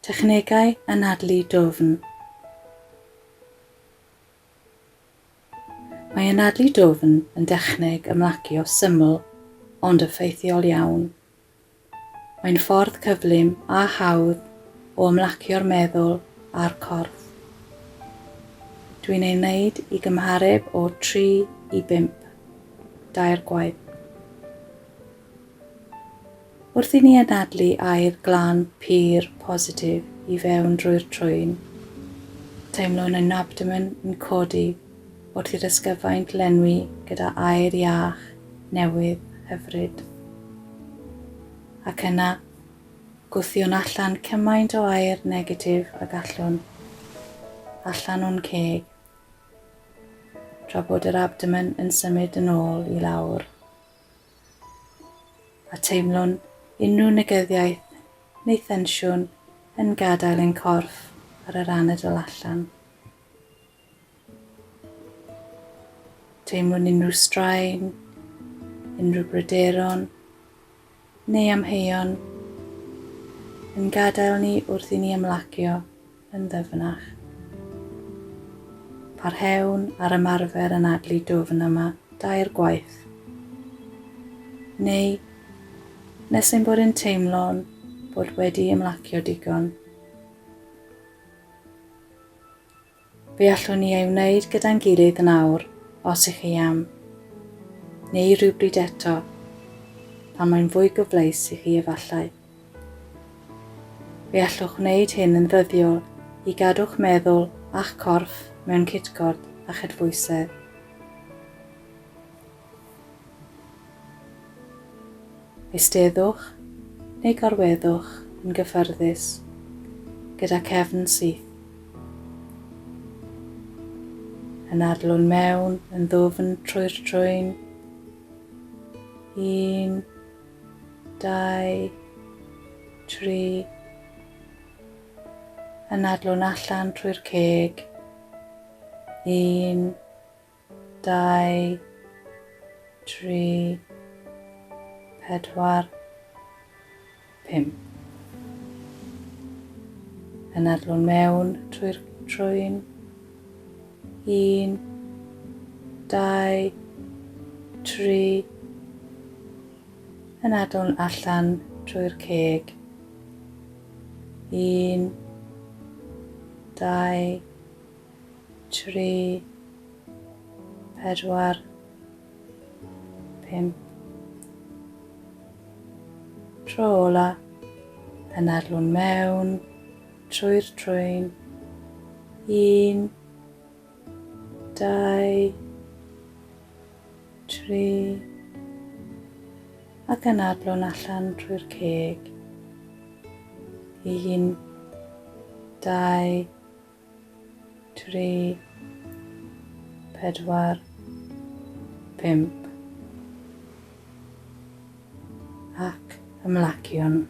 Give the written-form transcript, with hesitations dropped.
Technegau anadlu dwfn. Mae anadlu dwfn yn dechneg ymlacio syml ond effeithiol iawn. Mae'n ffordd cyflym a hawdd o ymlacio'r meddwl a'r corff. Dwi'n ei wneud i gymhareb o 3 i 5, 2 gwaith. Wrth i ni anadlu air glân pur positif i fewn drwy'r trwyn, teimlwn ein abdomen yn codi wrth i'r ysgyfaint lenwi gyda air iach newydd hyfryd. Ac yna, gwthiwn allan cymaint o air negatif a gallwn, allan o'n ceg, tra bod yr abdomen yn symud yn ôl i lawr. A teimlwn unrhyw negyddiaeth neu thensiwn yn gadael ein corff ar yr anadl allan. Teimlwn unrhyw straen, unrhyw bryderon neu amheuon yn gadael ni wrth i ni ymlacio yn ddyfnach. Parhewn ar ymarfer anadlu dwfn yma 2 gwaith. Neu, nes ein bod yn teimlo'n bod wedi ymlacio digon. Fe allwn ni ei wneud gyda'n gilydd yn awr os ych chi am, neu rhywbryd eto, pan mae'n fwy gyfleus i chi efallai. Fe allwch wneud hyn yn ddyddiol i gadw'ch meddwl a'ch corff mewn cytgord a chydbwysedd. Eisteddwch neu gorweddwch yn gyffyrddus gyda cefn syth. Anadlwn mewn yn ddwfn trwy'r trwyn. 1, 2, 3. Anadlwn allan trwy'r ceg. 1, 2, 3, 4, 5. Anadlwn mewn trwy'r trwyn. 1, 2, 3. Anadlwn allan trwy'r ceg. 1, 2, 3, 4, 5. Tro ola, anadlwn mewn trwy'r trwyn. 1, 2, 3. Ac anadlwn allan trwy'r ceg. 1, 2, 3, 4, 5. Ac ymlacion.